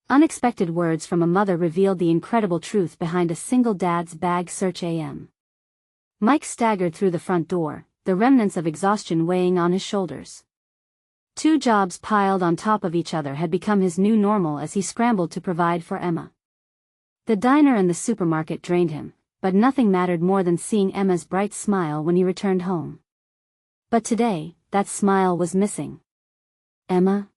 Unexpected words from a mother revealed the incredible truth behind a single dad's bag search AM. Mike staggered through the front door, the remnants of exhaustion weighing on his shoulders. 2 jobs piled on top of each other had become his new normal as he scrambled to provide for Emma. The diner and the supermarket drained him, but nothing mattered more than seeing Emma's bright smile when he returned home. But today, that smile was missing. "Emma?"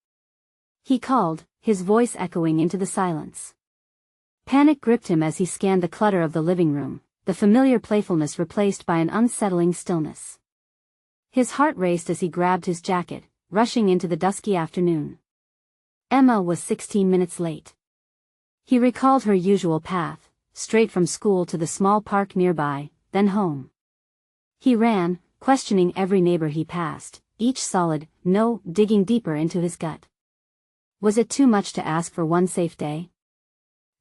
he called, his voice echoing into the silence. Panic gripped him as he scanned the clutter of the living room, the familiar playfulness replaced by an unsettling stillness. His heart raced as he grabbed his jacket, rushing into the dusky afternoon. Emma was 16 minutes late. He recalled her usual path, straight from school to the small park nearby, then home. He ran, questioning every neighbor he passed, each solid no digging deeper into his gut. Was it too much to ask for one safe day?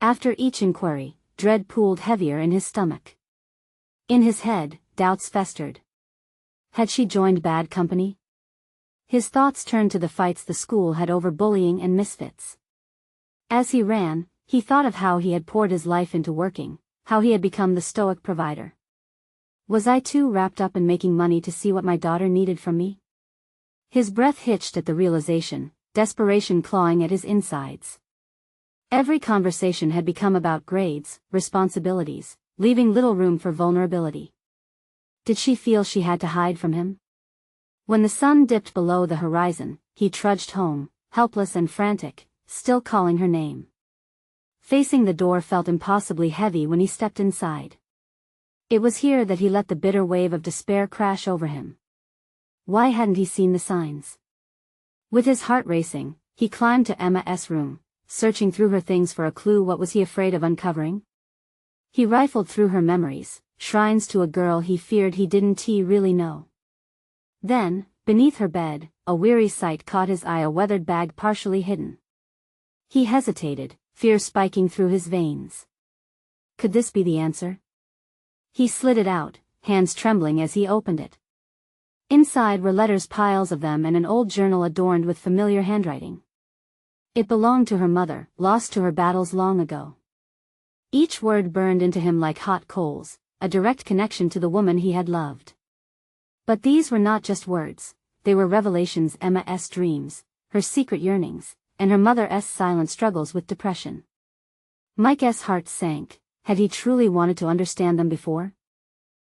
After each inquiry, dread pooled heavier in his stomach. In his head, doubts festered. Had she joined bad company? His thoughts turned to the fights the school had over bullying and misfits. As he ran, he thought of how he had poured his life into working, how he had become the stoic provider. Was I too wrapped up in making money to see what my daughter needed from me? His breath hitched at the realization, desperation clawing at his insides. Every conversation had become about grades, responsibilities, leaving little room for vulnerability. Did she feel she had to hide from him? When the sun dipped below the horizon, he trudged home, helpless and frantic, still calling her name. Facing the door felt impossibly heavy when he stepped inside. It was here that he let the bitter wave of despair crash over him. Why hadn't he seen the signs? With his heart racing, he climbed to Emma's room, searching through her things for a clue. What was he afraid of uncovering? He rifled through her memories, shrines to a girl he feared he didn't really know. Then, beneath her bed, a weary sight caught his eye, a weathered bag partially hidden. He hesitated, fear spiking through his veins. Could this be the answer? He slid it out, hands trembling as he opened it. Inside were letters, piles of them, and an old journal adorned with familiar handwriting. It belonged to her mother, lost to her battles long ago. Each word burned into him like hot coals, a direct connection to the woman he had loved. But these were not just words, they were revelations, Emma's dreams, her secret yearnings, and her mother's silent struggles with depression. Mike's heart sank. Had he truly wanted to understand them before?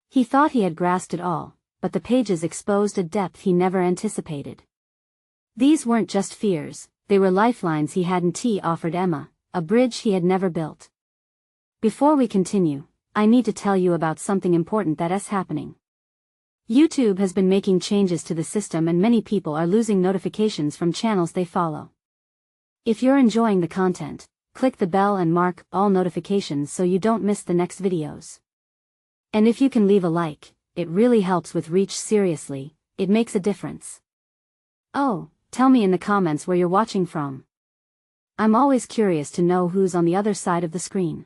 He thought he had grasped it all, but the pages exposed a depth he never anticipated. These weren't just fears, they were lifelines he hadn't offered Emma, a bridge he had never built. Before we continue, I need to tell you about something important that's happening. YouTube has been making changes to the system and many people are losing notifications from channels they follow. If you're enjoying the content, click the bell and mark all notifications so you don't miss the next videos. And if you can leave a like, it really helps with reach. Seriously, it makes a difference. Oh, tell me in the comments where you're watching from. I'm always curious to know who's on the other side of the screen.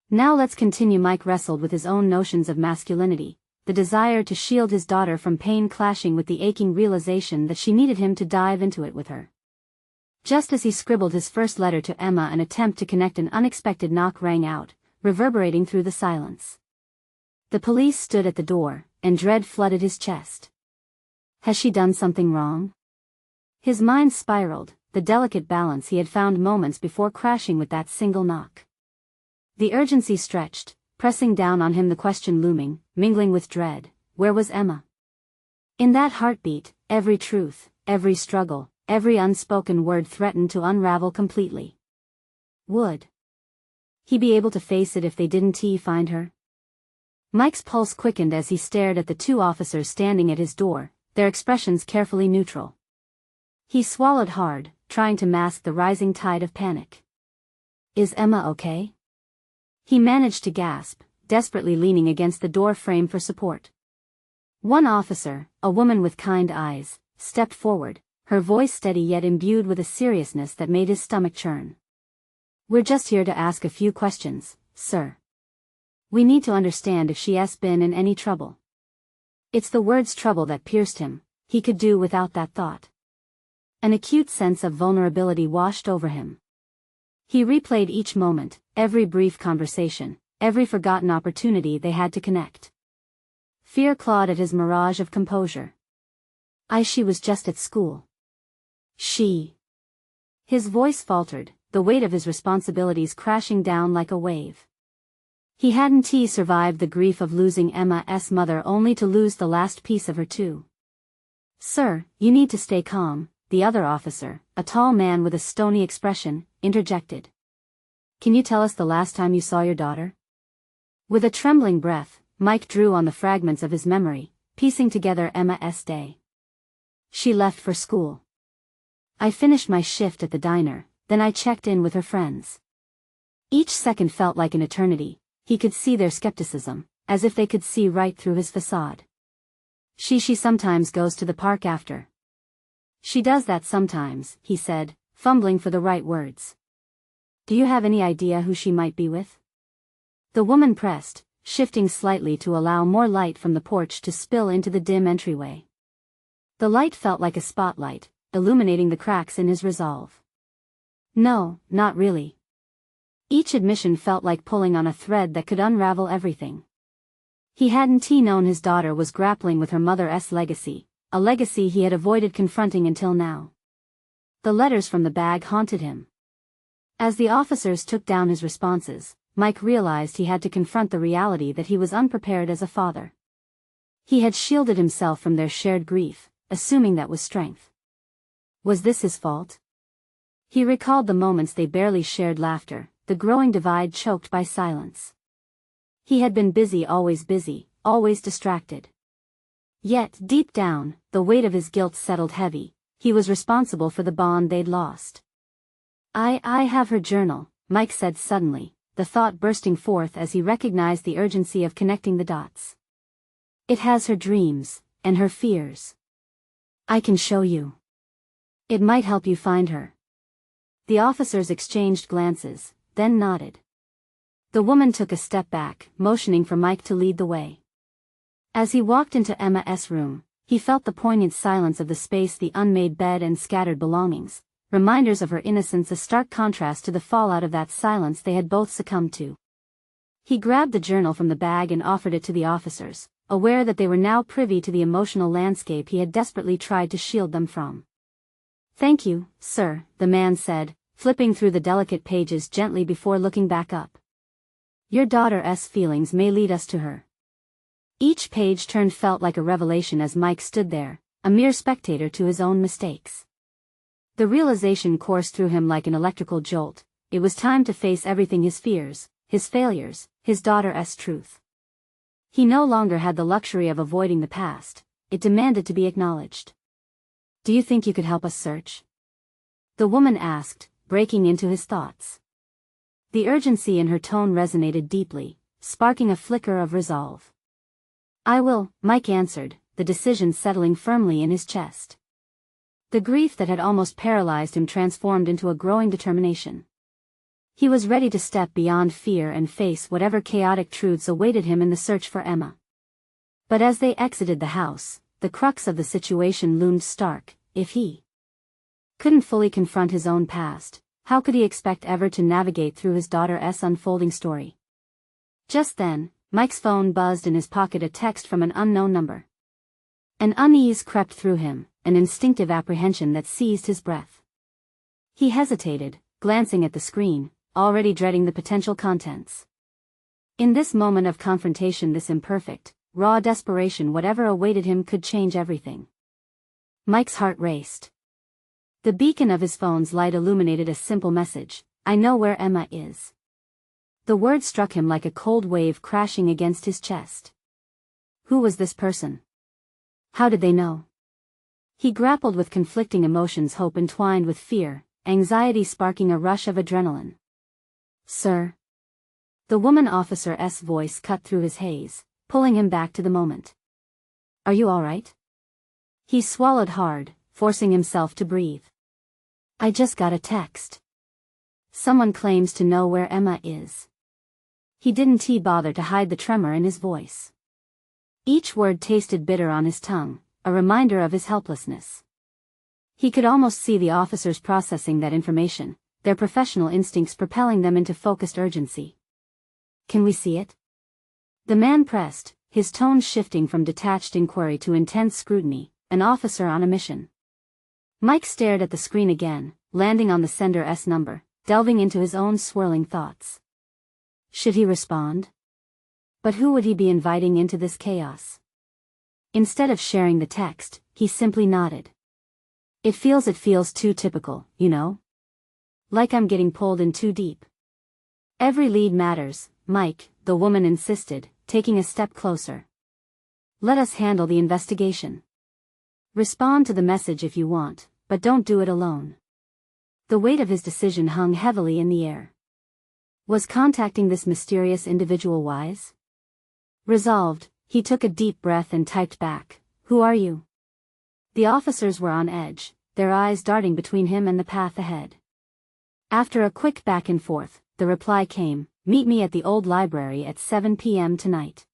Now let's continue. Mike wrestled with his own notions of masculinity, the desire to shield his daughter from pain clashing with the aching realization that she needed him to dive into it with her. Just as he scribbled his first letter to Emma, an attempt to connect, an unexpected knock rang out, reverberating through the silence. The police stood at the door, and dread flooded his chest. Has she done something wrong? His mind spiraled, the delicate balance he had found moments before crashing with that single knock. The urgency stretched, pressing down on him, the question looming, mingling with dread: where was Emma? In that heartbeat, every truth, every struggle, every unspoken word threatened to unravel completely. Would he be able to face it if they didn't find her? Mike's pulse quickened as he stared at the 2 officers standing at his door, their expressions carefully neutral. He swallowed hard, trying to mask the rising tide of panic. Is Emma okay? He managed to gasp, desperately leaning against the door frame for support. One officer, a woman with kind eyes, stepped forward, her voice steady yet imbued with a seriousness that made his stomach churn. We're just here to ask a few questions, sir. We need to understand if she's been in any trouble. It's the words trouble that pierced him. He could do without that thought. An acute sense of vulnerability washed over him. He replayed each moment, every brief conversation, every forgotten opportunity they had to connect. Fear clawed at his mirage of composure. She was just at school. His voice faltered, the weight of his responsibilities crashing down like a wave. He hadn't survived the grief of losing Emma's mother only to lose the last piece of her too. "Sir, you need to stay calm," the other officer, a tall man with a stony expression, interjected. "Can you tell us the last time you saw your daughter?" With a trembling breath, Mike drew on the fragments of his memory, piecing together Emma's day. "She left for school. I finished my shift at the diner, then I checked in with her friends." Each second felt like an eternity. He could see their skepticism, as if they could see right through his facade. She sometimes goes to the park after." "She does that sometimes," he said, fumbling for the right words. "Do you have any idea who she might be with?" The woman pressed, shifting slightly to allow more light from the porch to spill into the dim entryway. The light felt like a spotlight, illuminating the cracks in his resolve. "No, not really." Each admission felt like pulling on a thread that could unravel everything. He hadn't known his daughter was grappling with her mother's legacy, a legacy he had avoided confronting until now. The letters from the bag haunted him. As the officers took down his responses, Mike realized he had to confront the reality that he was unprepared as a father. He had shielded himself from their shared grief, assuming that was strength. Was this his fault? He recalled the moments they barely shared laughter, the growing divide choked by silence. He had been busy, always distracted. Yet, deep down, the weight of his guilt settled heavy. He was responsible for the bond they'd lost. I have her journal," Mike said suddenly, the thought bursting forth as he recognized the urgency of connecting the dots. "It has her dreams, and her fears. I can show you. It might help you find her." The officers exchanged glances, then nodded. The woman took a step back, motioning for Mike to lead the way. As he walked into Emma's room, he felt the poignant silence of the space, the unmade bed and scattered belongings, reminders of her innocence, a stark contrast to the fallout of that silence they had both succumbed to. He grabbed the journal from the bag and offered it to the officers, aware that they were now privy to the emotional landscape he had desperately tried to shield them from. "Thank you, sir," the man said, flipping through the delicate pages gently before looking back up. "Your daughter's feelings may lead us to her." Each page turned felt like a revelation as Mike stood there, a mere spectator to his own mistakes. The realization coursed through him like an electrical jolt. It was time to face everything: his fears, his failures, his daughter's truth. He no longer had the luxury of avoiding the past. It demanded to be acknowledged. "Do you think you could help us search?" the woman asked, breaking into his thoughts. The urgency in her tone resonated deeply, sparking a flicker of resolve. "I will," Mike answered, the decision settling firmly in his chest. The grief that had almost paralyzed him transformed into a growing determination. He was ready to step beyond fear and face whatever chaotic truths awaited him in the search for Emma. But as they exited the house, the crux of the situation loomed stark. If he couldn't fully confront his own past, how could he expect ever to navigate through his daughter's unfolding story? Just then, Mike's phone buzzed in his pocket, a text from an unknown number. An unease crept through him, an instinctive apprehension that seized his breath. He hesitated, glancing at the screen, already dreading the potential contents. In this moment of confrontation, this imperfect, raw desperation, whatever awaited him could change everything. Mike's heart raced. The beacon of his phone's light illuminated a simple message: "I know where Emma is." The word struck him like a cold wave crashing against his chest. Who was this person? How did they know? He grappled with conflicting emotions, hope entwined with fear, anxiety sparking a rush of adrenaline. "Sir?" The woman officer's voice cut through his haze, pulling him back to the moment. "Are you all right?" He swallowed hard, forcing himself to breathe. "I just got a text. Someone claims to know where Emma is." He didn't bother to hide the tremor in his voice. Each word tasted bitter on his tongue, a reminder of his helplessness. He could almost see the officers processing that information, their professional instincts propelling them into focused urgency. "Can we see it?" The man pressed, his tone shifting from detached inquiry to intense scrutiny, an officer on a mission. Mike stared at the screen again, landing on the sender's number, delving into his own swirling thoughts. Should he respond? But who would he be inviting into this chaos? Instead of sharing the text, he simply nodded. It feels too typical, you know? Like I'm getting pulled in too deep." "Every lead matters, Mike," the woman insisted, taking a step closer. "Let us handle the investigation. Respond to the message if you want, but don't do it alone." The weight of his decision hung heavily in the air. Was contacting this mysterious individual wise? Resolved, he took a deep breath and typed back, "Who are you?" The officers were on edge, their eyes darting between him and the path ahead. After a quick back and forth, the reply came, "Meet me at the old library at 7 p.m. tonight."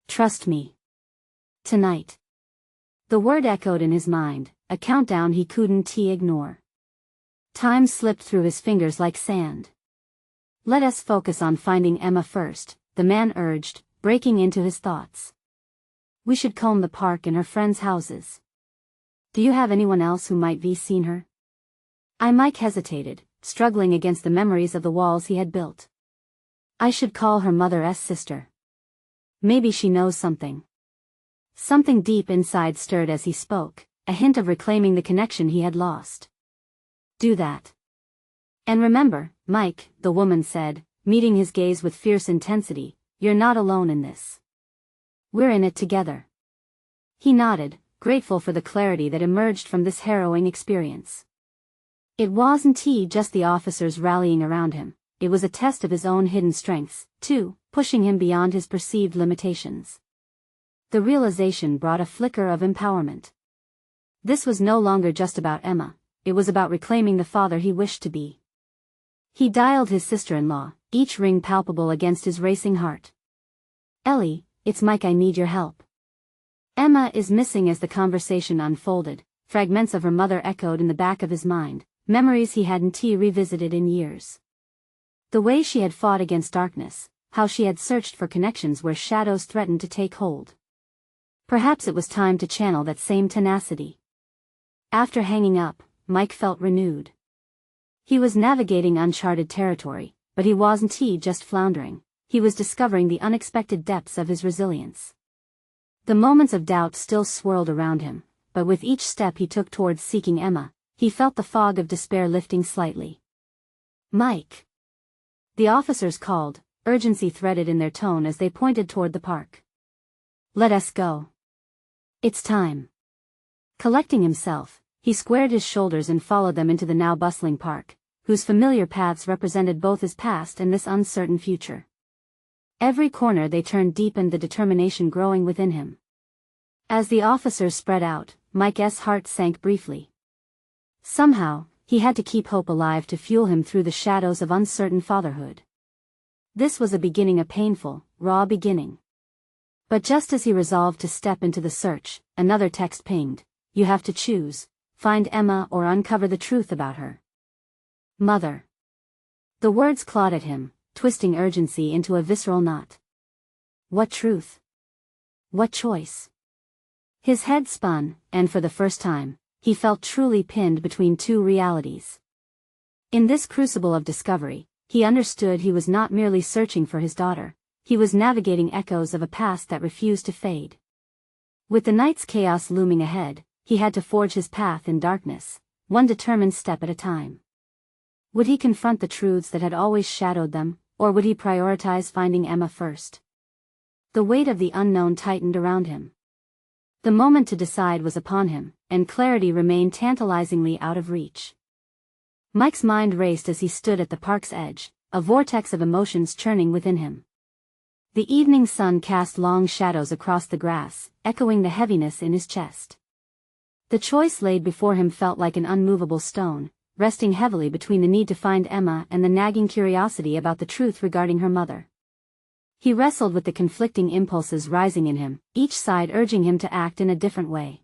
Trust me. Tonight. The word echoed in his mind, a countdown he couldn't ignore. Time slipped through his fingers like sand. "Let us focus on finding Emma first," the man urged, breaking into his thoughts. "We should comb the park and her friends' houses. Do you have anyone else who might be seen her?" Mike hesitated, struggling against the memories of the walls he had built. "I should call her mother's sister. Maybe she knows something." Something deep inside stirred as he spoke, a hint of reclaiming the connection he had lost. "Do that. And remember, Mike," the woman said, meeting his gaze with fierce intensity, "you're not alone in this. We're in it together." He nodded, grateful for the clarity that emerged from this harrowing experience. It wasn't just the officers rallying around him, it was a test of his own hidden strengths, too, pushing him beyond his perceived limitations. The realization brought a flicker of empowerment. This was no longer just about Emma, it was about reclaiming the father he wished to be. He dialed his sister-in-law, each ring palpable against his racing heart. "Ellie, it's Mike, I need your help." "Emma is missing." As the conversation unfolded, fragments of her mother echoed in the back of his mind, memories he hadn't revisited in years. The way she had fought against darkness, how she had searched for connections where shadows threatened to take hold. Perhaps it was time to channel that same tenacity. After hanging up, Mike felt renewed. He was navigating uncharted territory, but he wasn't just floundering, he was discovering the unexpected depths of his resilience. The moments of doubt still swirled around him, but with each step he took towards seeking Emma, he felt the fog of despair lifting slightly. "Mike!" The officers called, urgency threaded in their tone as they pointed toward the park. "Let us go. It's time." Collecting himself, he squared his shoulders and followed them into the now bustling park, whose familiar paths represented both his past and this uncertain future. Every corner they turned deepened the determination growing within him. As the officers spread out, Mike's heart sank briefly. Somehow, he had to keep hope alive to fuel him through the shadows of uncertain fatherhood. This was a beginning, a painful, raw beginning. But just as he resolved to step into the search, another text pinged. "You have to choose, find Emma or uncover the truth about her." "Mother." The words clawed at him, twisting urgency into a visceral knot. What truth? What choice? His head spun, and for the first time, he felt truly pinned between two realities. In this crucible of discovery, he understood he was not merely searching for his daughter, he was navigating echoes of a past that refused to fade. With the night's chaos looming ahead, he had to forge his path in darkness, one determined step at a time. Would he confront the truths that had always shadowed them, or would he prioritize finding Emma first? The weight of the unknown tightened around him. The moment to decide was upon him, and clarity remained tantalizingly out of reach. Mike's mind raced as he stood at the park's edge, a vortex of emotions churning within him. The evening sun cast long shadows across the grass, echoing the heaviness in his chest. The choice laid before him felt like an unmovable stone, resting heavily between the need to find Emma and the nagging curiosity about the truth regarding her mother. He wrestled with the conflicting impulses rising in him, each side urging him to act in a different way.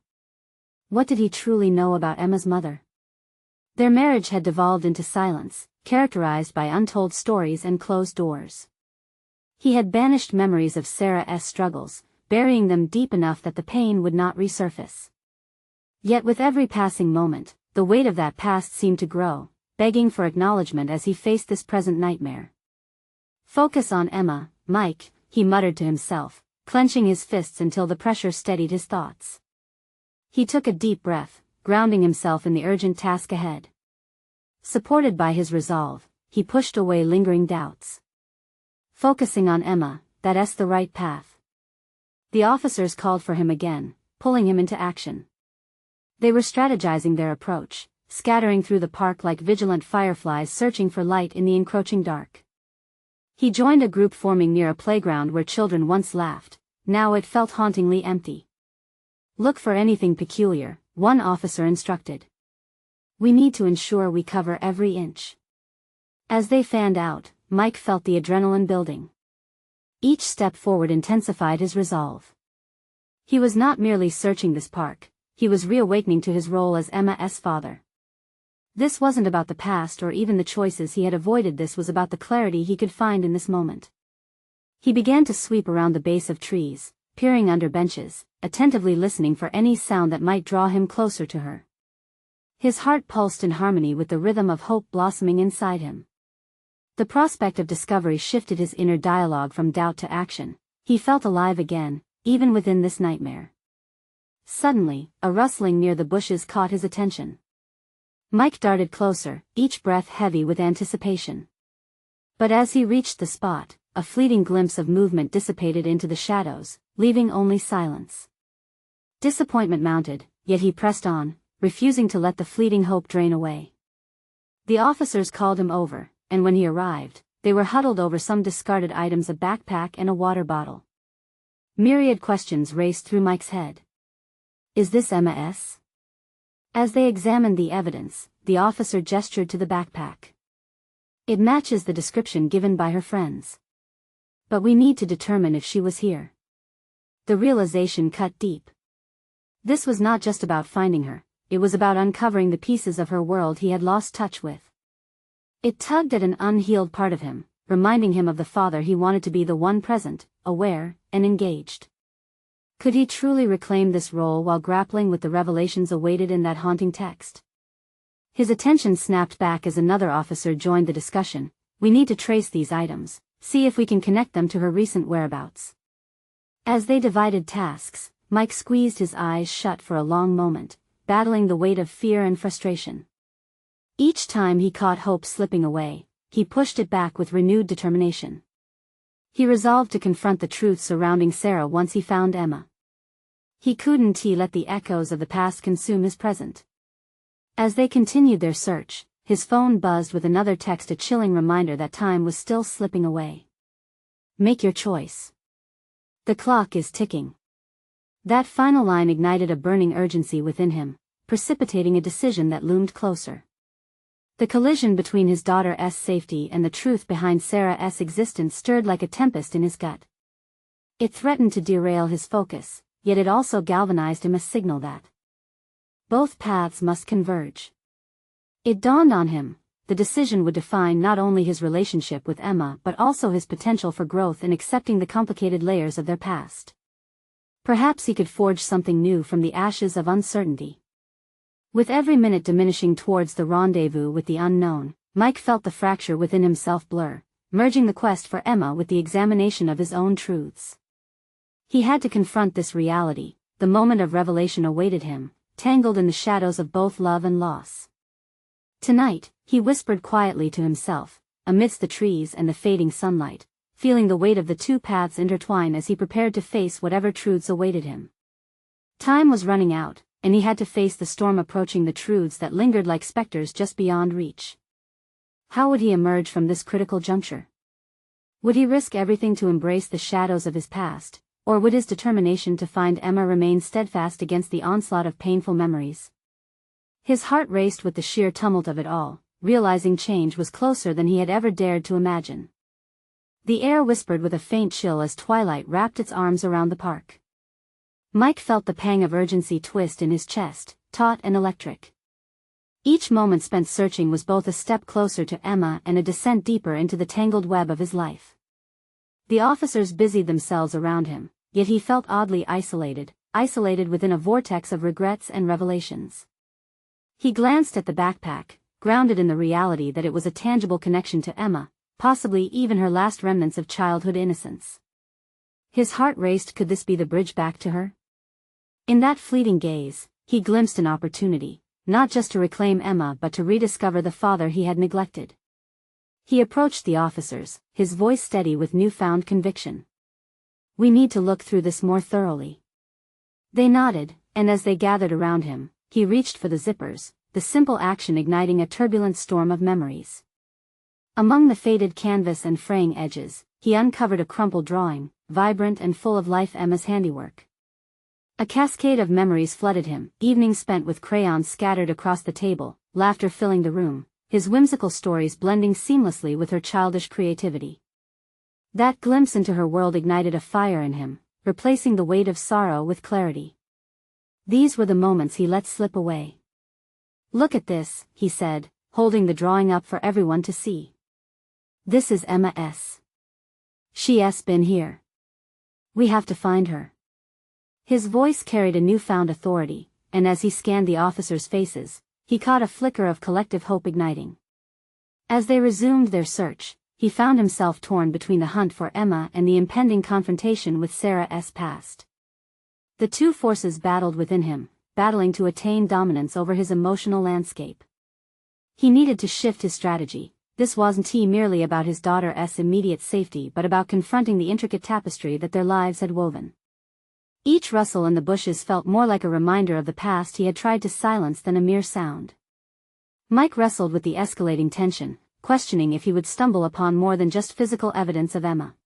What did he truly know about Emma's mother? Their marriage had devolved into silence, characterized by untold stories and closed doors. He had banished memories of Sarah's struggles, burying them deep enough that the pain would not resurface. Yet with every passing moment, the weight of that past seemed to grow, begging for acknowledgement as he faced this present nightmare. "Focus on Emma, Mike," he muttered to himself, clenching his fists until the pressure steadied his thoughts. He took a deep breath, grounding himself in the urgent task ahead. Supported by his resolve, he pushed away lingering doubts. Focusing on Emma, that's the right path. The officers called for him again, pulling him into action. They were strategizing their approach, scattering through the park like vigilant fireflies searching for light in the encroaching dark. He joined a group forming near a playground where children once laughed. Now it felt hauntingly empty. "Look for anything peculiar," one officer instructed. "We need to ensure we cover every inch." As they fanned out, Mike felt the adrenaline building. Each step forward intensified his resolve. He was not merely searching this park, he was reawakening to his role as Emma's father. This wasn't about the past or even the choices he had avoided, this was about the clarity he could find in this moment. He began to sweep around the base of trees, peering under benches, attentively listening for any sound that might draw him closer to her. His heart pulsed in harmony with the rhythm of hope blossoming inside him. The prospect of discovery shifted his inner dialogue from doubt to action. He felt alive again, even within this nightmare. Suddenly, a rustling near the bushes caught his attention. Mike darted closer, each breath heavy with anticipation. But as he reached the spot, a fleeting glimpse of movement dissipated into the shadows, leaving only silence. Disappointment mounted, yet he pressed on, refusing to let the fleeting hope drain away. The officers called him over, and when he arrived, they were huddled over some discarded items, a backpack and a water bottle. Myriad questions raced through Mike's head. Is this Emma's? As they examined the evidence, the officer gestured to the backpack. It matches the description given by her friends. But we need to determine if she was here. The realization cut deep. This was not just about finding her, it was about uncovering the pieces of her world he had lost touch with. It tugged at an unhealed part of him, reminding him of the father he wanted to be, the one present, aware, and engaged. Could he truly reclaim this role while grappling with the revelations awaited in that haunting text? His attention snapped back as another officer joined the discussion. "We need to trace these items, see if we can connect them to her recent whereabouts." As they divided tasks, Mike squeezed his eyes shut for a long moment, battling the weight of fear and frustration. Each time he caught hope slipping away, he pushed it back with renewed determination. He resolved to confront the truth surrounding Sarah once he found Emma. He couldn't let the echoes of the past consume his present. As they continued their search, his phone buzzed with another text, a chilling reminder that time was still slipping away. "Make your choice. The clock is ticking." That final line ignited a burning urgency within him, precipitating a decision that loomed closer. The collision between his daughter's safety and the truth behind Sarah's existence stirred like a tempest in his gut. It threatened to derail his focus, yet it also galvanized him, a signal that both paths must converge. It dawned on him, the decision would define not only his relationship with Emma but also his potential for growth in accepting the complicated layers of their past. Perhaps he could forge something new from the ashes of uncertainty. With every minute diminishing towards the rendezvous with the unknown, Mike felt the fracture within himself blur, merging the quest for Emma with the examination of his own truths. He had to confront this reality. The moment of revelation awaited him, tangled in the shadows of both love and loss. Tonight, he whispered quietly to himself, amidst the trees and the fading sunlight, feeling the weight of the two paths intertwine as he prepared to face whatever truths awaited him. Time was running out, and he had to face the storm approaching, the truths that lingered like specters just beyond reach. How would he emerge from this critical juncture? Would he risk everything to embrace the shadows of his past, or would his determination to find Emma remain steadfast against the onslaught of painful memories? His heart raced with the sheer tumult of it all, realizing change was closer than he had ever dared to imagine. The air whispered with a faint chill as twilight wrapped its arms around the park. Mike felt the pang of urgency twist in his chest, taut and electric. Each moment spent searching was both a step closer to Emma and a descent deeper into the tangled web of his life. The officers busied themselves around him, yet he felt oddly isolated within a vortex of regrets and revelations. He glanced at the backpack, grounded in the reality that it was a tangible connection to Emma, possibly even her last remnants of childhood innocence. His heart raced. Could this be the bridge back to her? In that fleeting gaze, he glimpsed an opportunity, not just to reclaim Emma but to rediscover the father he had neglected. He approached the officers, his voice steady with newfound conviction. "We need to look through this more thoroughly." They nodded, and as they gathered around him, he reached for the zippers, the simple action igniting a turbulent storm of memories. Among the faded canvas and fraying edges, he uncovered a crumpled drawing, vibrant and full of life, Emma's handiwork. A cascade of memories flooded him, evenings spent with crayons scattered across the table, laughter filling the room, his whimsical stories blending seamlessly with her childish creativity. That glimpse into her world ignited a fire in him, replacing the weight of sorrow with clarity. These were the moments he let slip away. "Look at this," he said, holding the drawing up for everyone to see. "This is Emma S. She's been here. We have to find her." His voice carried a newfound authority, and as he scanned the officers' faces, he caught a flicker of collective hope igniting. As they resumed their search, he found himself torn between the hunt for Emma and the impending confrontation with Sarah's past. The two forces battled within him, battling to attain dominance over his emotional landscape. He needed to shift his strategy. This wasn't merely about his daughter's immediate safety but about confronting the intricate tapestry that their lives had woven. Each rustle in the bushes felt more like a reminder of the past he had tried to silence than a mere sound. Mike wrestled with the escalating tension, questioning if he would stumble upon more than just physical evidence of Emma.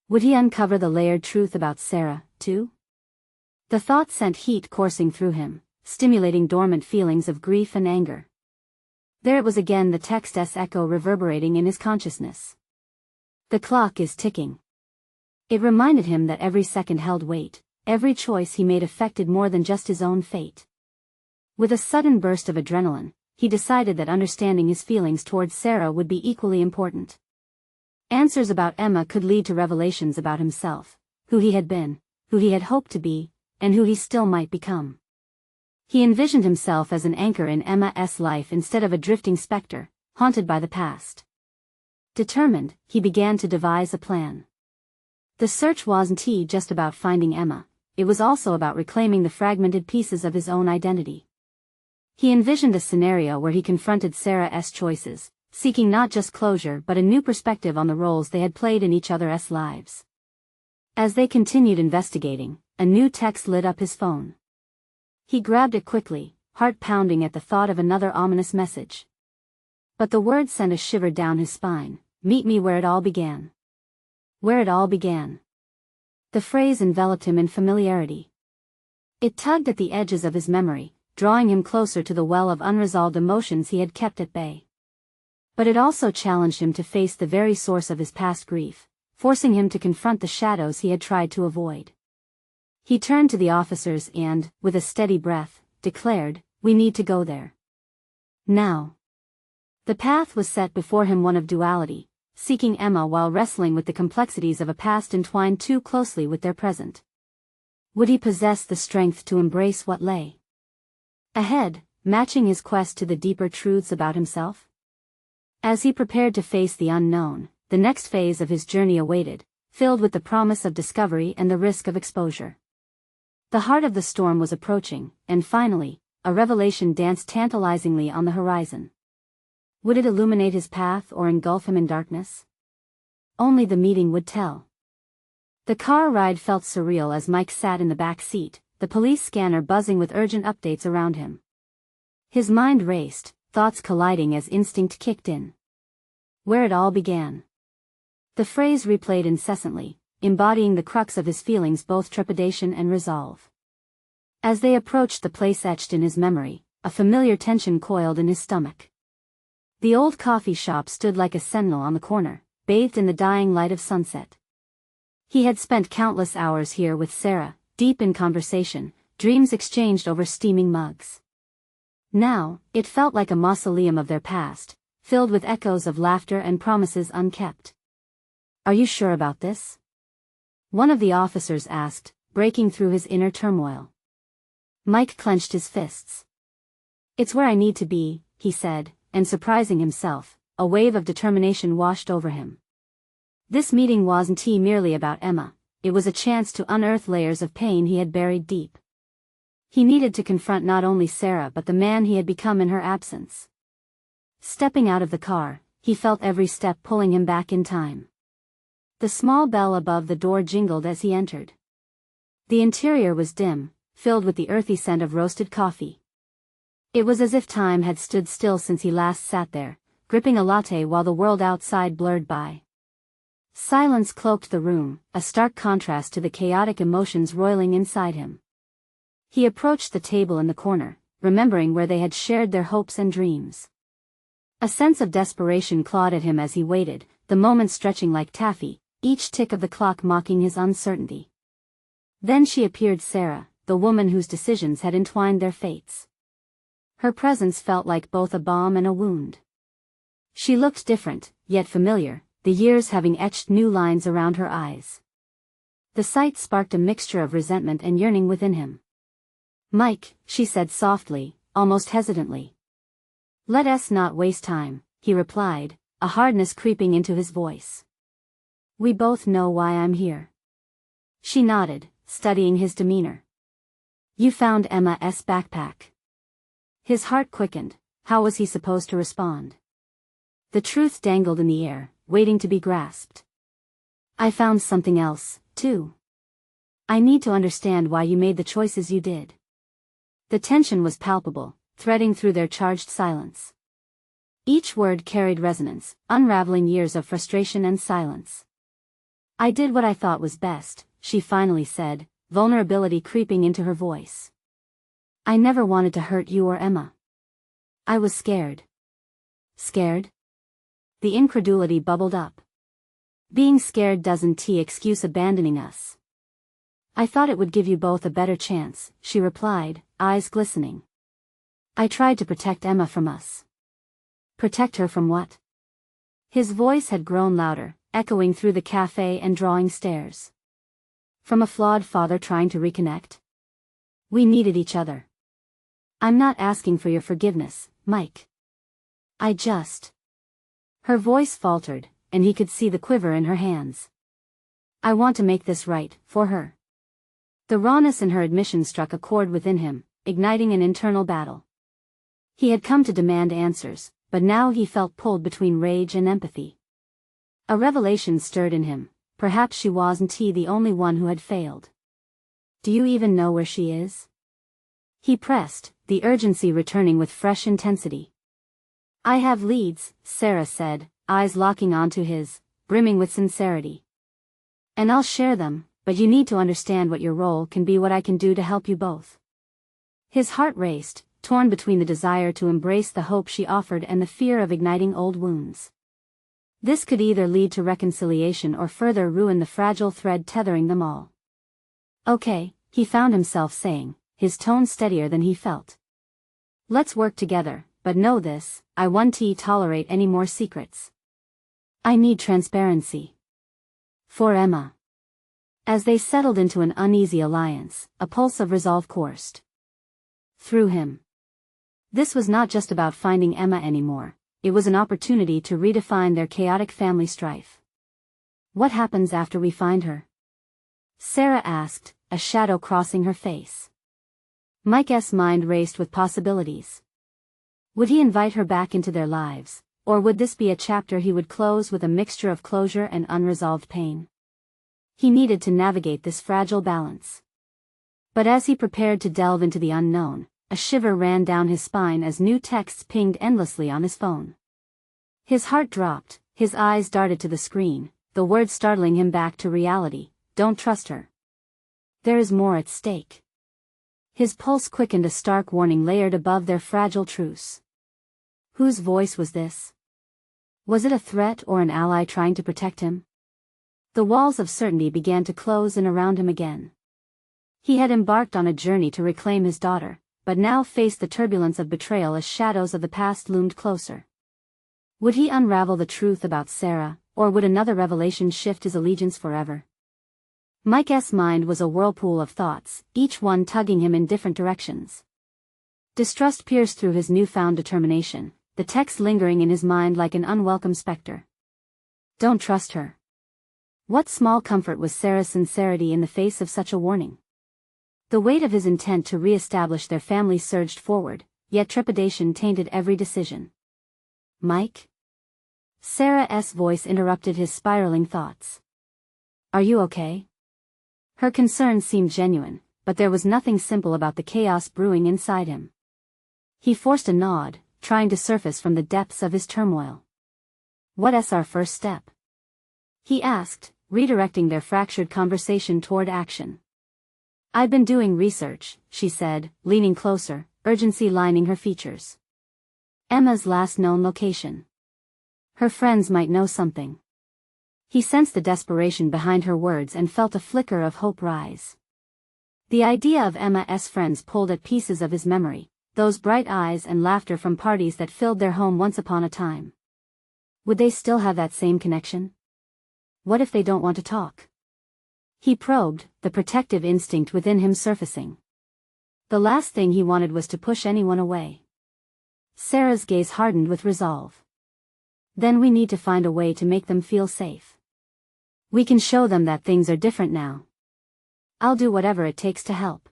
Would he uncover the layered truth about Sarah, too? The thought sent heat coursing through him, stimulating dormant feelings of grief and anger. There it was again, the text's echo reverberating in his consciousness. "The clock is ticking." It reminded him that every second held weight. Every choice he made affected more than just his own fate. With a sudden burst of adrenaline, he decided that understanding his feelings towards Sarah would be equally important. Answers about Emma could lead to revelations about himself, who he had been, who he had hoped to be, and who he still might become. He envisioned himself as an anchor in Emma's life instead of a drifting specter, haunted by the past. Determined, he began to devise a plan. The search wasn't just about finding Emma. It was also about reclaiming the fragmented pieces of his own identity. He envisioned a scenario where he confronted Sarah's choices, seeking not just closure but a new perspective on the roles they had played in each other's lives. As they continued investigating, a new text lit up his phone. He grabbed it quickly, heart pounding at the thought of another ominous message. But the words sent a shiver down his spine. "Meet me where it all began." Where it all began. The phrase enveloped him in familiarity. It tugged at the edges of his memory, drawing him closer to the well of unresolved emotions he had kept at bay. But it also challenged him to face the very source of his past grief, forcing him to confront the shadows he had tried to avoid. He turned to the officers and, with a steady breath, declared, "We need to go there. Now." The path was set before him, one of duality, seeking Emma while wrestling with the complexities of a past entwined too closely with their present. Would he possess the strength to embrace what lay ahead, matching his quest to the deeper truths about himself? As he prepared to face the unknown, the next phase of his journey awaited, filled with the promise of discovery and the risk of exposure. The heart of the storm was approaching, and finally, a revelation danced tantalizingly on the horizon. Would it illuminate his path or engulf him in darkness? Only the meeting would tell. The car ride felt surreal as Mike sat in the back seat, the police scanner buzzing with urgent updates around him. His mind raced, thoughts colliding as instinct kicked in. Where it all began. The phrase replayed incessantly, embodying the crux of his feelings, both trepidation and resolve. As they approached the place etched in his memory, a familiar tension coiled in his stomach. The old coffee shop stood like a sentinel on the corner, bathed in the dying light of sunset. He had spent countless hours here with Sarah, deep in conversation, dreams exchanged over steaming mugs. Now, it felt like a mausoleum of their past, filled with echoes of laughter and promises unkept. "Are you sure about this?" one of the officers asked, breaking through his inner turmoil. Mike clenched his fists. "It's where I need to be," he said, and surprising himself, a wave of determination washed over him. This meeting wasn't merely about Emma, it was a chance to unearth layers of pain he had buried deep. He needed to confront not only Sarah but the man he had become in her absence. Stepping out of the car, he felt every step pulling him back in time. The small bell above the door jingled as he entered. The interior was dim, filled with the earthy scent of roasted coffee. It was as if time had stood still since he last sat there, gripping a latte while the world outside blurred by. Silence cloaked the room, a stark contrast to the chaotic emotions roiling inside him. He approached the table in the corner, remembering where they had shared their hopes and dreams. A sense of desperation clawed at him as he waited, the moments stretching like taffy, each tick of the clock mocking his uncertainty. Then she appeared, Sarah, the woman whose decisions had entwined their fates. Her presence felt like both a balm and a wound. She looked different, yet familiar, the years having etched new lines around her eyes. The sight sparked a mixture of resentment and yearning within him. "Mike," she said softly, almost hesitantly. "Let us not waste time," he replied, a hardness creeping into his voice. "We both know why I'm here." She nodded, studying his demeanor. "You found Emma's backpack." His heart quickened. How was he supposed to respond? The truth dangled in the air, waiting to be grasped. "I found something else, too. I need to understand why you made the choices you did." The tension was palpable, threading through their charged silence. Each word carried resonance, unraveling years of frustration and silence. "I did what I thought was best," she finally said, vulnerability creeping into her voice. "I never wanted to hurt you or Emma. I was scared." "Scared?" The incredulity bubbled up. "Being scared doesn't excuse abandoning us." "I thought it would give you both a better chance," she replied, eyes glistening. "I tried to protect Emma from us." "Protect her from what?" His voice had grown louder, echoing through the cafe and drawing stares. "From a flawed father trying to reconnect? We needed each other. I'm not asking for your forgiveness, Mike. I just..." Her voice faltered, and he could see the quiver in her hands. "I want to make this right, for her." The rawness in her admission struck a chord within him, igniting an internal battle. He had come to demand answers, but now he felt pulled between rage and empathy. A revelation stirred in him. Perhaps she wasn't the only one who had failed. "Do you even know where she is?" he pressed, the urgency returning with fresh intensity. "I have leads," Sarah said, eyes locking onto his, brimming with sincerity. "And I'll share them, but you need to understand what your role can be, what I can do to help you both." His heart raced, torn between the desire to embrace the hope she offered and the fear of igniting old wounds. This could either lead to reconciliation or further ruin the fragile thread tethering them all. "Okay," he found himself saying, his tone steadier than he felt. "Let's work together, but know this, I won't tolerate any more secrets. I need transparency. For Emma." As they settled into an uneasy alliance, a pulse of resolve coursed through him. This was not just about finding Emma anymore, it was an opportunity to redefine their chaotic family strife. "What happens after we find her?" Sarah asked, a shadow crossing her face. Mike's mind raced with possibilities. Would he invite her back into their lives, or would this be a chapter he would close with a mixture of closure and unresolved pain? He needed to navigate this fragile balance. But as he prepared to delve into the unknown, a shiver ran down his spine as new texts pinged endlessly on his phone. His heart dropped, his eyes darted to the screen, the words startling him back to reality. "Don't trust her. There is more at stake." His pulse quickened, a stark warning layered above their fragile truce. Whose voice was this? Was it a threat or an ally trying to protect him? The walls of certainty began to close in around him again. He had embarked on a journey to reclaim his daughter, but now faced the turbulence of betrayal as shadows of the past loomed closer. Would he unravel the truth about Sarah, or would another revelation shift his allegiance forever? Mike's mind was a whirlpool of thoughts, each one tugging him in different directions. Distrust pierced through his newfound determination, the text lingering in his mind like an unwelcome specter. Don't trust her. What small comfort was Sarah's sincerity in the face of such a warning? The weight of his intent to re-establish their family surged forward, yet trepidation tainted every decision. Mike? Sarah's voice interrupted his spiraling thoughts. Are you okay? Her concern seemed genuine, but there was nothing simple about the chaos brewing inside him. He forced a nod, trying to surface from the depths of his turmoil. What's our first step? He asked, redirecting their fractured conversation toward action. I've been doing research, she said, leaning closer, urgency lining her features. Emma's last known location. Her friends might know something. He sensed the desperation behind her words and felt a flicker of hope rise. The idea of Emma's friends pulled at pieces of his memory, those bright eyes and laughter from parties that filled their home once upon a time. Would they still have that same connection? What if they don't want to talk? He probed, the protective instinct within him surfacing. The last thing he wanted was to push anyone away. Sarah's gaze hardened with resolve. Then we need to find a way to make them feel safe. We can show them that things are different now. I'll do whatever it takes to help.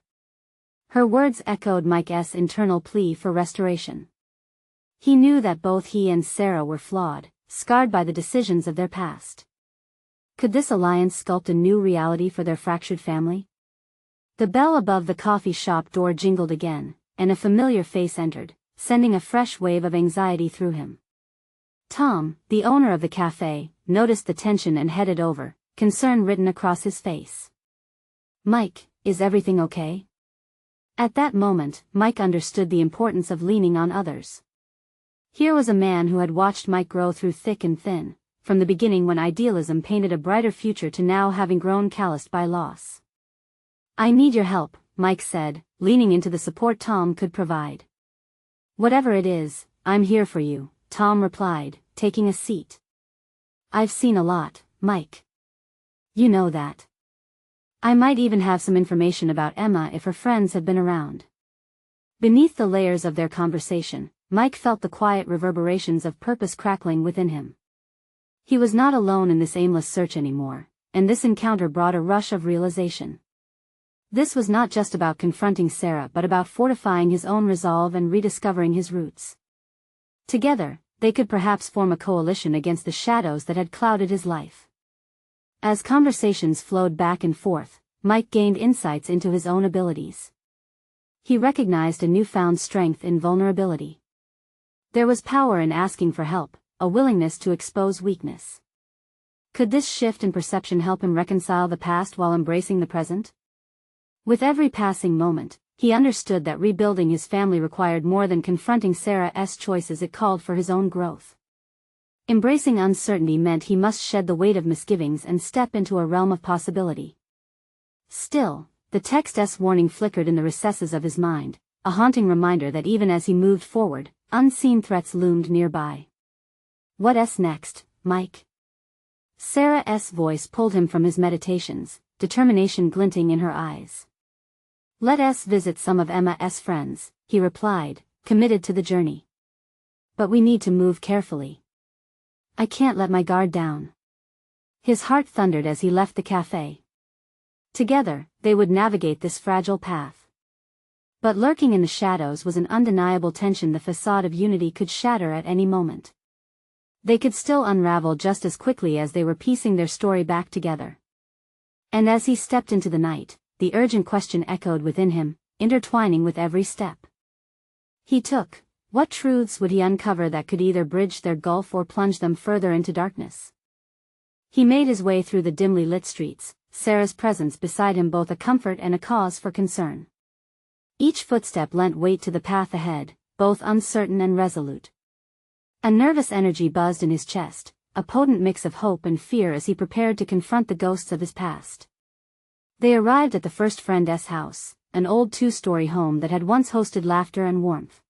Her words echoed Mike's internal plea for restoration. He knew that both he and Sarah were flawed, scarred by the decisions of their past. Could this alliance sculpt a new reality for their fractured family? The bell above the coffee shop door jingled again, and a familiar face entered, sending a fresh wave of anxiety through him. Tom, the owner of the cafe, noticed the tension and headed over, concern written across his face. Mike, is everything okay? At that moment, Mike understood the importance of leaning on others. Here was a man who had watched Mike grow through thick and thin, from the beginning when idealism painted a brighter future to now having grown calloused by loss. I need your help, Mike said, leaning into the support Tom could provide. Whatever it is, I'm here for you, Tom replied, taking a seat. I've seen a lot, Mike. You know that. I might even have some information about Emma if her friends had been around. Beneath the layers of their conversation, Mike felt the quiet reverberations of purpose crackling within him. He was not alone in this aimless search anymore, and this encounter brought a rush of realization. This was not just about confronting Sarah but about fortifying his own resolve and rediscovering his roots. Together, they could perhaps form a coalition against the shadows that had clouded his life. As conversations flowed back and forth, Mike gained insights into his own abilities. He recognized a newfound strength in vulnerability. There was power in asking for help, a willingness to expose weakness. Could this shift in perception help him reconcile the past while embracing the present? With every passing moment, he understood that rebuilding his family required more than confronting Sarah's choices. It called for his own growth. Embracing uncertainty meant he must shed the weight of misgivings and step into a realm of possibility. Still, the text's warning flickered in the recesses of his mind, a haunting reminder that even as he moved forward, unseen threats loomed nearby. What's next, Mike? Sarah's voice pulled him from his meditations, determination glinting in her eyes. Let us visit some of Emma's friends, he replied, committed to the journey. But we need to move carefully. I can't let my guard down. His heart thundered as he left the cafe. Together, they would navigate this fragile path. But lurking in the shadows was an undeniable tension the facade of unity could shatter at any moment. They could still unravel just as quickly as they were piecing their story back together. And as he stepped into the night, the urgent question echoed within him, intertwining with every step. He took. What truths would he uncover that could either bridge their gulf or plunge them further into darkness? He made his way through the dimly lit streets, Sarah's presence beside him both a comfort and a cause for concern. Each footstep lent weight to the path ahead, both uncertain and resolute. A nervous energy buzzed in his chest, a potent mix of hope and fear as he prepared to confront the ghosts of his past. They arrived at the first friend's house, an old two-story home that had once hosted laughter and warmth.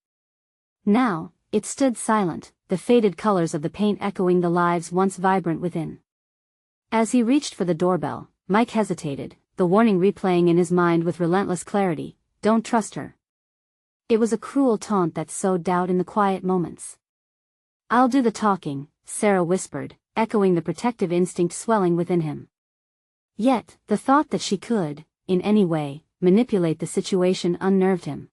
Now, it stood silent, the faded colors of the paint echoing the lives once vibrant within. As he reached for the doorbell, Mike hesitated, the warning replaying in his mind with relentless clarity, "Don't trust her." It was a cruel taunt that sowed doubt in the quiet moments. "I'll do the talking," Sarah whispered, echoing the protective instinct swelling within him. Yet, the thought that she could, in any way, manipulate the situation unnerved him.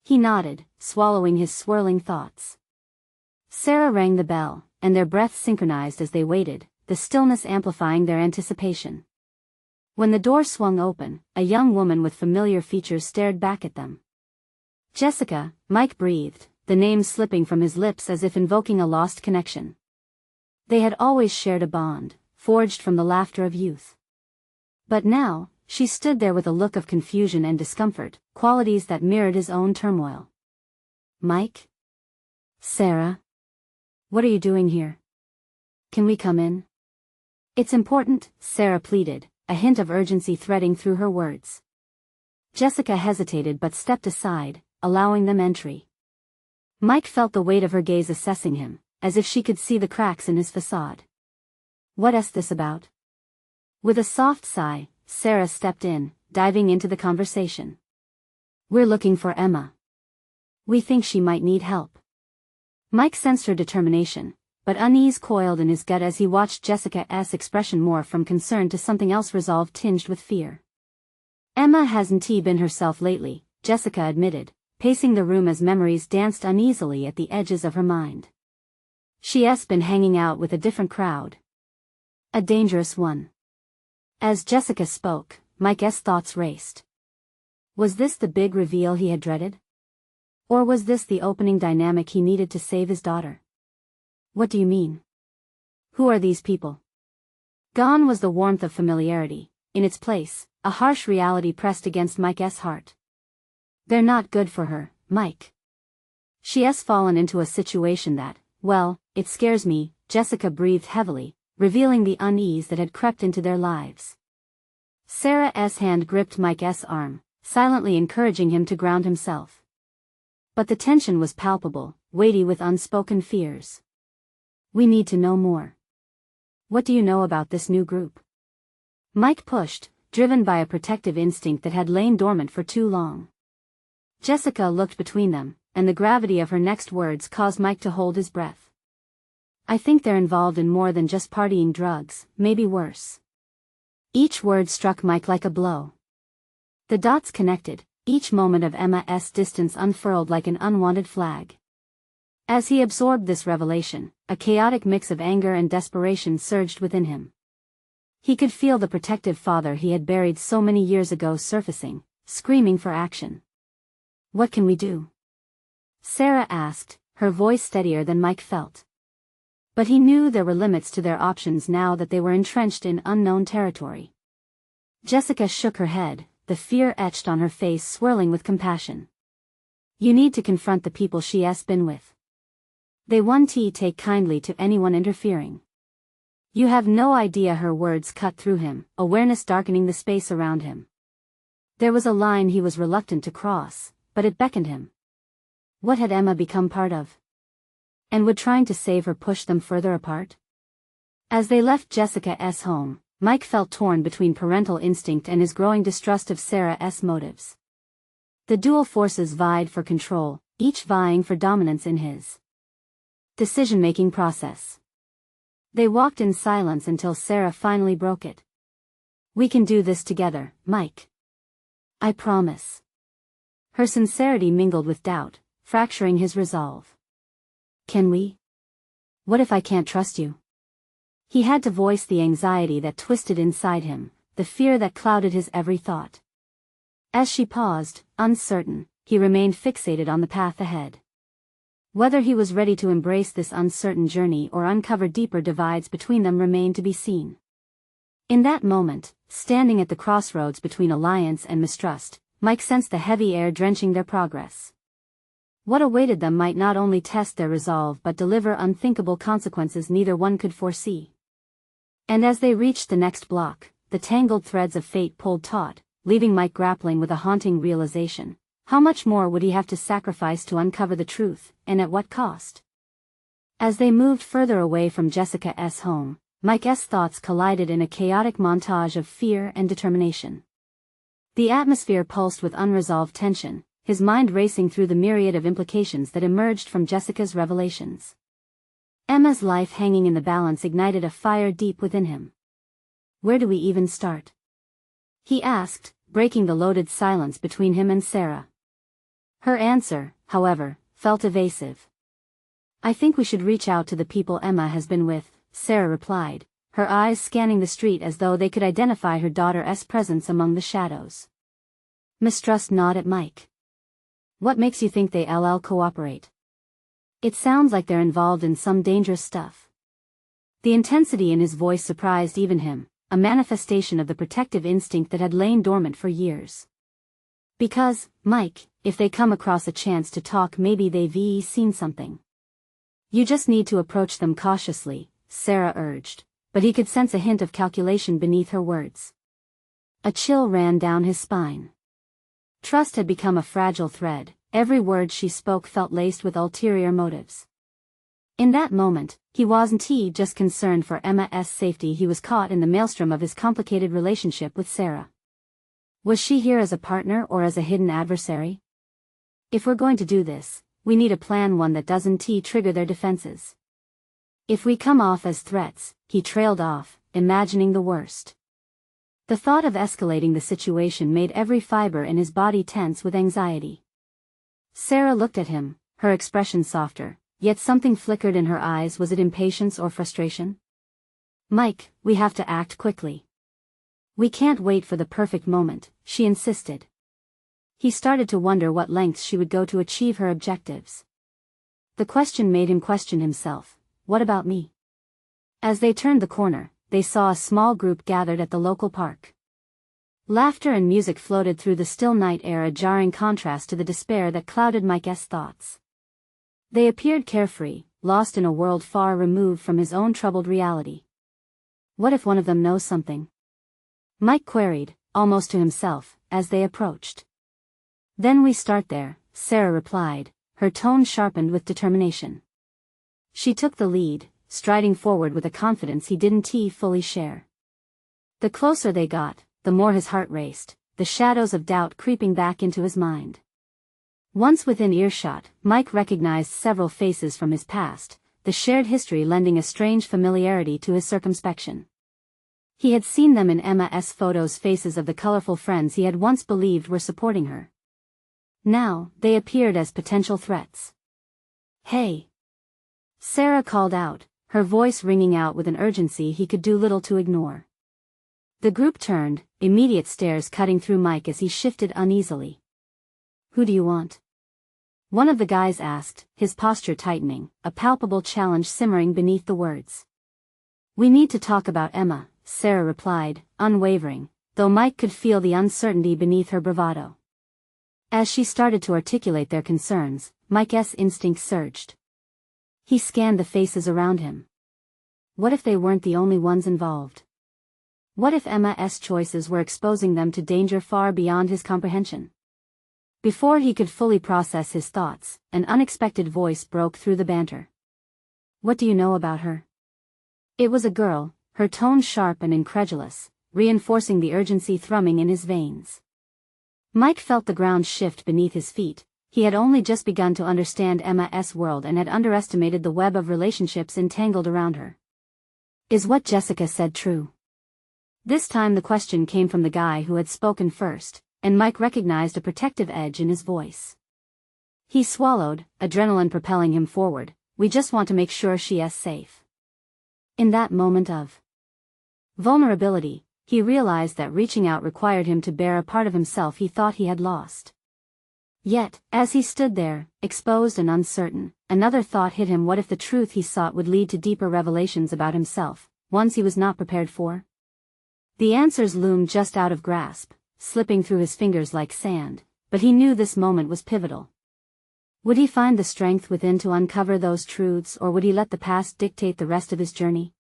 He nodded, swallowing his swirling thoughts. Sarah rang the bell, and their breaths synchronized as they waited, the stillness amplifying their anticipation. When the door swung open, a young woman with familiar features stared back at them. "Jessica," Mike breathed, the name slipping from his lips as if invoking a lost connection. They had always shared a bond, forged from the laughter of youth. But now, she stood there with a look of confusion and discomfort, qualities that mirrored his own turmoil. "Mike? Sarah? What are you doing here? Can we come in?" "It's important," Sarah pleaded, a hint of urgency threading through her words. Jessica hesitated but stepped aside, allowing them entry. Mike felt the weight of her gaze assessing him, as if she could see the cracks in his facade. "What's this about?" With a soft sigh, Sarah stepped in, diving into the conversation. "We're looking for Emma. We think she might need help." Mike sensed her determination, but unease coiled in his gut as he watched Jessica's expression morph from concern to something else, resolve tinged with fear. "Emma hasn't been herself lately," Jessica admitted, pacing the room as memories danced uneasily at the edges of her mind. "She's been hanging out with a different crowd. A dangerous one." As Jessica spoke, Mike's thoughts raced. Was this the big reveal he had dreaded? Or was this the opening dynamic he needed to save his daughter? "What do you mean? Who are these people?" Gone was the warmth of familiarity. In its place, a harsh reality pressed against Mike's heart. "They're not good for her, Mike. She's fallen into a situation that, well, it scares me," Jessica breathed heavily, revealing the unease that had crept into their lives. Sarah's hand gripped Mike's arm, silently encouraging him to ground himself. But the tension was palpable, weighty with unspoken fears. "We need to know more. What do you know about this new group?" Mike pushed, driven by a protective instinct that had lain dormant for too long. Jessica looked between them, and the gravity of her next words caused Mike to hold his breath. "I think they're involved in more than just partying drugs, maybe worse." Each word struck Mike like a blow. The dots connected, each moment of Emma's distance unfurled like an unwanted flag. As he absorbed this revelation, a chaotic mix of anger and desperation surged within him. He could feel the protective father he had buried so many years ago surfacing, screaming for action. "What can we do?" Sarah asked, her voice steadier than Mike felt. But he knew there were limits to their options now that they were entrenched in unknown territory. Jessica shook her head, the fear etched on her face swirling with compassion. "You need to confront the people she's been with. They won't take kindly to anyone interfering." "You have no idea," her words cut through him, awareness darkening the space around him. There was a line he was reluctant to cross, but it beckoned him. What had Emma become part of? And would trying to save her push them further apart? As they left Jessica's home, Mike felt torn between parental instinct and his growing distrust of Sarah's motives. The dual forces vied for control, each vying for dominance in his decision-making process. They walked in silence until Sarah finally broke it. "We can do this together, Mike. I promise." Her sincerity mingled with doubt, fracturing his resolve. "Can we? What if I can't trust you?" He had to voice the anxiety that twisted inside him, the fear that clouded his every thought. As she paused, uncertain, he remained fixated on the path ahead. Whether he was ready to embrace this uncertain journey or uncover deeper divides between them remained to be seen. In that moment, standing at the crossroads between alliance and mistrust, Mike sensed the heavy air drenching their progress. What awaited them might not only test their resolve but deliver unthinkable consequences neither one could foresee. And as they reached the next block, the tangled threads of fate pulled taut, leaving Mike grappling with a haunting realization. How much more would he have to sacrifice to uncover the truth, and at what cost? As they moved further away from Jessica's home, Mike's thoughts collided in a chaotic montage of fear and determination. The atmosphere pulsed with unresolved tension, his mind racing through the myriad of implications that emerged from Jessica's revelations. Emma's life hanging in the balance ignited a fire deep within him. Where do we even start? He asked, breaking the loaded silence between him and Sarah. Her answer, however, felt evasive. I think we should reach out to the people Emma has been with, Sarah replied, her eyes scanning the street as though they could identify her daughter's presence among the shadows. Mistrust nodded at Mike. What makes you think they'll cooperate? It sounds like they're involved in some dangerous stuff. The intensity in his voice surprised even him, a manifestation of the protective instinct that had lain dormant for years. Because, Mike, if they come across a chance to talk, maybe they've seen something. You just need to approach them cautiously, Sarah urged, but he could sense a hint of calculation beneath her words. A chill ran down his spine. Trust had become a fragile thread, every word she spoke felt laced with ulterior motives. In that moment, he wasn't just concerned for Emma's safety, he was caught in the maelstrom of his complicated relationship with Sarah. Was she here as a partner or as a hidden adversary? If we're going to do this, we need a plan, one that doesn't trigger their defenses. If we come off as threats, he trailed off, imagining the worst. The thought of escalating the situation made every fiber in his body tense with anxiety. Sarah looked at him, her expression softer, yet something flickered in her eyes. Was it impatience or frustration? Mike, we have to act quickly. We can't wait for the perfect moment, she insisted. He started to wonder what lengths she would go to achieve her objectives. The question made him question himself. What about me? As they turned the corner, they saw a small group gathered at the local park. Laughter and music floated through the still night air, a jarring contrast to the despair that clouded Mike's thoughts. They appeared carefree, lost in a world far removed from his own troubled reality. What if one of them knows something? Mike queried, almost to himself, as they approached. Then we start there, Sarah replied, her tone sharpened with determination. She took the lead, striding forward with a confidence he didn't fully share. The closer they got, the more his heart raced, the shadows of doubt creeping back into his mind. Once within earshot, Mike recognized several faces from his past, the shared history lending a strange familiarity to his circumspection. He had seen them in Emma's photos, faces of the colorful friends he had once believed were supporting her. Now, they appeared as potential threats. Hey! Sarah called out, her voice ringing out with an urgency he could do little to ignore. The group turned, immediate stares cutting through Mike as he shifted uneasily. Who do you want? One of the guys asked, his posture tightening, a palpable challenge simmering beneath the words. We need to talk about Emma, Sarah replied, unwavering, though Mike could feel the uncertainty beneath her bravado. As she started to articulate their concerns, Mike's instinct surged. He scanned the faces around him. What if they weren't the only ones involved? What if Emma's choices were exposing them to danger far beyond his comprehension? Before he could fully process his thoughts, an unexpected voice broke through the banter. What do you know about her? It was a girl, her tone sharp and incredulous, reinforcing the urgency thrumming in his veins. Mike felt the ground shift beneath his feet. He had only just begun to understand Emma's world and had underestimated the web of relationships entangled around her. Is what Jessica said true? This time the question came from the guy who had spoken first, and Mike recognized a protective edge in his voice. He swallowed, adrenaline propelling him forward. We just want to make sure she is safe. In that moment of vulnerability, he realized that reaching out required him to bear a part of himself he thought he had lost. Yet, as he stood there, exposed and uncertain, another thought hit him. What if the truth he sought would lead to deeper revelations about himself, ones he was not prepared for? The answers loomed just out of grasp, slipping through his fingers like sand, but he knew this moment was pivotal. Would he find the strength within to uncover those truths, or would he let the past dictate the rest of his journey?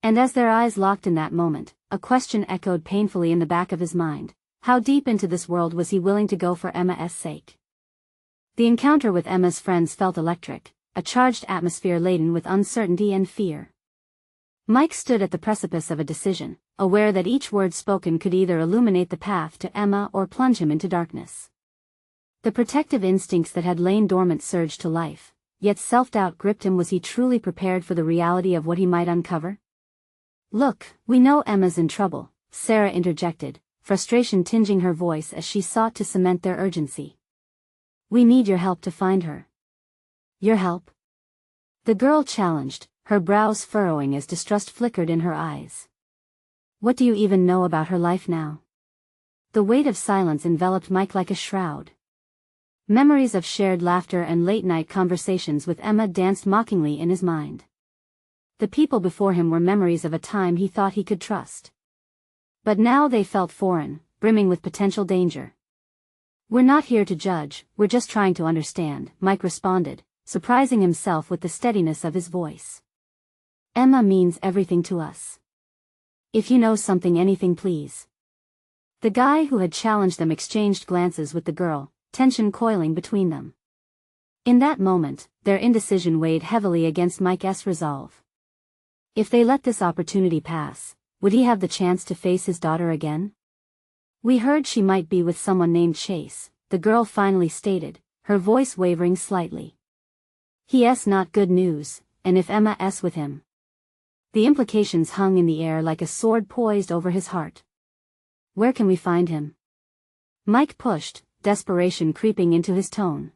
And as their eyes locked in that moment, a question echoed painfully in the back of his mind. How deep into this world was he willing to go for Emma's sake? The encounter with Emma's friends felt electric, a charged atmosphere laden with uncertainty and fear. Mike stood at the precipice of a decision, aware that each word spoken could either illuminate the path to Emma or plunge him into darkness. The protective instincts that had lain dormant surged to life, yet self-doubt gripped him. Was he truly prepared for the reality of what he might uncover? "Look, we know Emma's in trouble," Sarah interjected, frustration tinging her voice as she sought to cement their urgency. "We need your help to find her." "Your help?" the girl challenged, her brows furrowing as distrust flickered in her eyes. "What do you even know about her life now?" The weight of silence enveloped Mike like a shroud. Memories of shared laughter and late-night conversations with Emma danced mockingly in his mind. The people before him were memories of a time he thought he could trust. But now they felt foreign, brimming with potential danger. "We're not here to judge, we're just trying to understand," Mike responded, surprising himself with the steadiness of his voice. "Emma means everything to us. If you know something, anything, please." The guy who had challenged them exchanged glances with the girl, tension coiling between them. In that moment, their indecision weighed heavily against Mike's resolve. If they let this opportunity pass, would he have the chance to face his daughter again? "We heard she might be with someone named Chase," the girl finally stated, her voice wavering slightly. "He's not good news, and if Emma's with him?" The implications hung in the air like a sword poised over his heart. "Where can we find him?" Mike pushed, desperation creeping into his tone.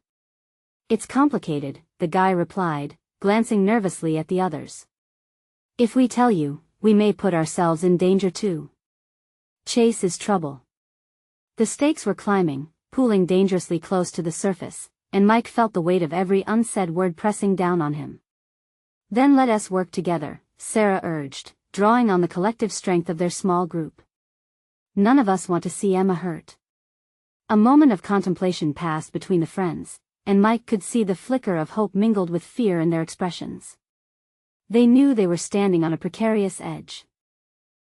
"It's complicated," the guy replied, glancing nervously at the others. "If we tell you, we may put ourselves in danger too. Chase is trouble." The stakes were climbing, pooling dangerously close to the surface, and Mike felt the weight of every unsaid word pressing down on him. "Then let us work together," Sarah urged, drawing on the collective strength of their small group. "None of us want to see Emma hurt." A moment of contemplation passed between the friends, and Mike could see the flicker of hope mingled with fear in their expressions. They knew they were standing on a precarious edge.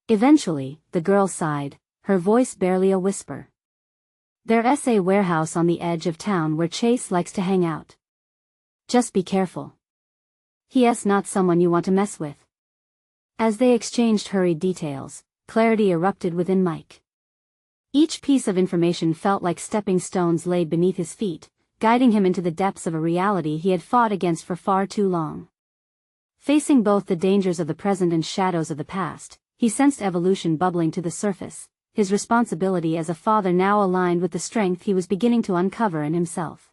Eventually, the girl sighed, her voice barely a whisper. "There's a warehouse on the edge of town where Chase likes to hang out. Just be careful. He's not someone you want to mess with." As they exchanged hurried details, clarity erupted within Mike. Each piece of information felt like stepping stones laid beneath his feet, guiding him into the depths of a reality he had fought against for far too long. Facing both the dangers of the present and shadows of the past, he sensed evolution bubbling to the surface, his responsibility as a father now aligned with the strength he was beginning to uncover in himself.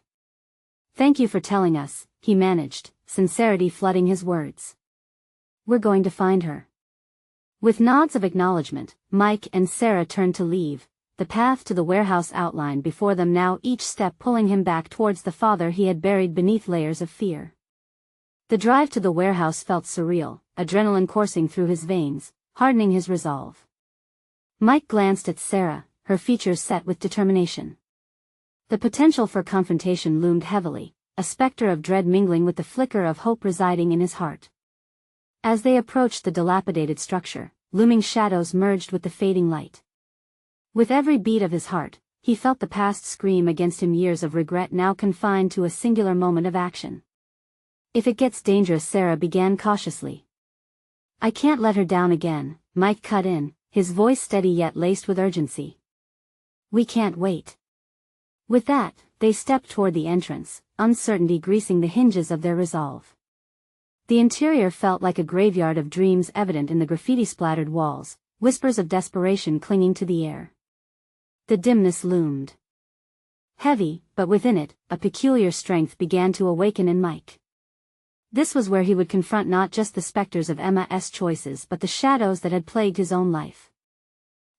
"Thank you for telling us," he managed, sincerity flooding his words. "We're going to find her." With nods of acknowledgement, Mike and Sarah turned to leave, the path to the warehouse outlined before them now, each step pulling him back towards the father he had buried beneath layers of fear. The drive to the warehouse felt surreal, adrenaline coursing through his veins, hardening his resolve. Mike glanced at Sarah, her features set with determination. The potential for confrontation loomed heavily, a specter of dread mingling with the flicker of hope residing in his heart. As they approached the dilapidated structure, looming shadows merged with the fading light. With every beat of his heart, he felt the past scream against him, years of regret now confined to a singular moment of action. "If it gets dangerous," Sarah began cautiously. "I can't let her down again," Mike cut in, his voice steady yet laced with urgency. "We can't wait." With that, they stepped toward the entrance, uncertainty greasing the hinges of their resolve. The interior felt like a graveyard of dreams evident in the graffiti-splattered walls, whispers of desperation clinging to the air. The dimness loomed heavy, but within it, a peculiar strength began to awaken in Mike. This was where he would confront not just the specters of Emma's choices but the shadows that had plagued his own life.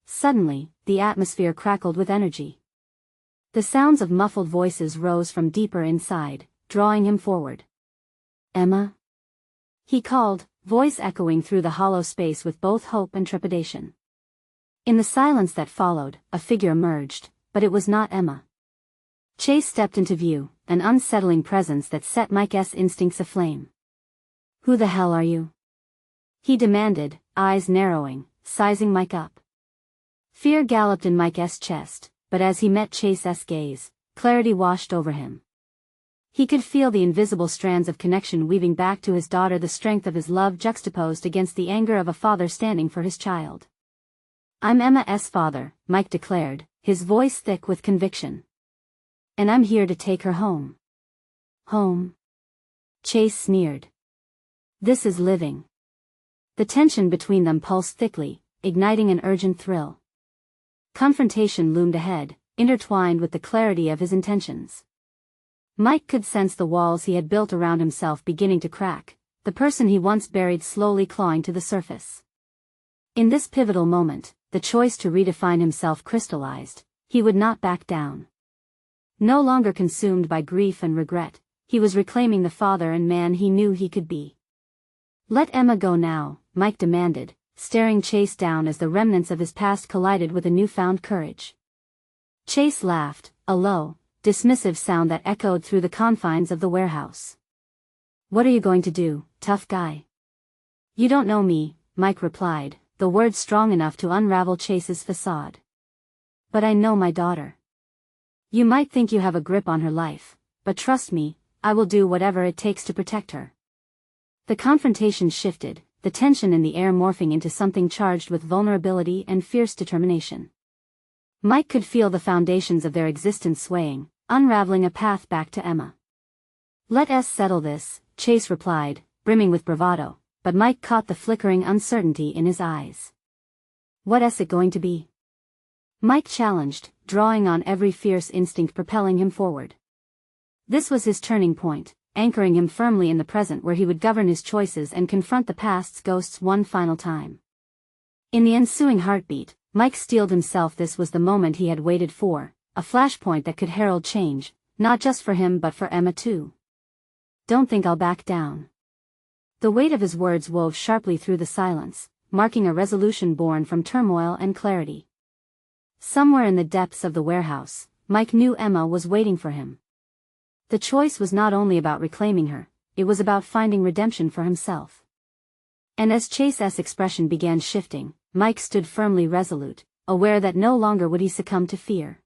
Suddenly, the atmosphere crackled with energy. The sounds of muffled voices rose from deeper inside, drawing him forward. "Emma?" he called, voice echoing through the hollow space with both hope and trepidation. In the silence that followed, a figure emerged, but it was not Emma. Chase stepped into view, an unsettling presence that set Mike's instincts aflame. "Who the hell are you?" he demanded, eyes narrowing, sizing Mike up. Fear galloped in Mike's chest, but as he met Chase's gaze, clarity washed over him. He could feel the invisible strands of connection weaving back to his daughter, the strength of his love juxtaposed against the anger of a father standing for his child. "I'm Emma's father," Mike declared, his voice thick with conviction. "And I'm here to take her home." "Home?" Chase sneered. "This is living." The tension between them pulsed thickly, igniting an urgent thrill. Confrontation loomed ahead, intertwined with the clarity of his intentions. Mike could sense the walls he had built around himself beginning to crack, the person he once buried slowly clawing to the surface. In this pivotal moment, the choice to redefine himself crystallized. He would not back down. No longer consumed by grief and regret, he was reclaiming the father and man he knew he could be. "Let Emma go now," Mike demanded, staring Chase down as the remnants of his past collided with a newfound courage. Chase laughed, a low, dismissive sound that echoed through the confines of the warehouse. "What are you going to do, tough guy?" "You don't know me," Mike replied, the words strong enough to unravel Chase's facade. "But I know my daughter. You might think you have a grip on her life, but trust me, I will do whatever it takes to protect her." The confrontation shifted, the tension in the air morphing into something charged with vulnerability and fierce determination. Mike could feel the foundations of their existence swaying, unraveling a path back to Emma. "Let us settle this," Chase replied, brimming with bravado, but Mike caught the flickering uncertainty in his eyes. "What's it going to be?" Mike challenged, drawing on every fierce instinct propelling him forward. This was his turning point, anchoring him firmly in the present where he would govern his choices and confront the past's ghosts one final time. In the ensuing heartbeat, Mike steeled himself. This was the moment he had waited for, a flashpoint that could herald change, not just for him but for Emma too. "Don't think I'll back down." The weight of his words wove sharply through the silence, marking a resolution born from turmoil and clarity. Somewhere in the depths of the warehouse, Mike knew Emma was waiting for him. The choice was not only about reclaiming her, it was about finding redemption for himself. And as Chase's expression began shifting, Mike stood firmly resolute, aware that no longer would he succumb to fear.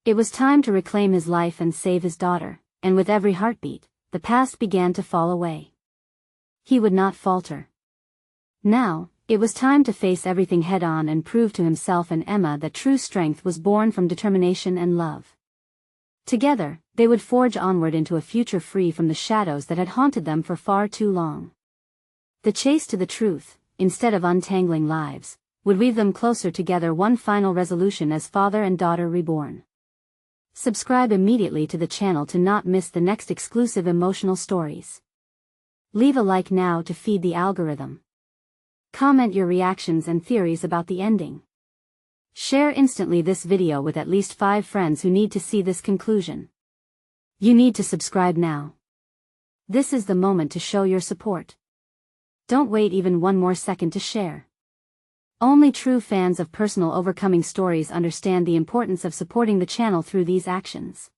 It was time to reclaim his life and save his daughter, and with every heartbeat, the past began to fall away. He would not falter. Now, it was time to face everything head-on and prove to himself and Emma that true strength was born from determination and love. Together, they would forge onward into a future free from the shadows that had haunted them for far too long. The chase to the truth, instead of untangling lives, would weave them closer together, one final resolution as father and daughter reborn. Subscribe immediately to the channel to not miss the next exclusive emotional stories. Leave a like now to feed the algorithm. Comment your reactions and theories about the ending. Share instantly this video with at least 5 friends who need to see this conclusion. You need to subscribe now. This is the moment to show your support. Don't wait even one more second to share. Only true fans of personal overcoming stories understand the importance of supporting the channel through these actions.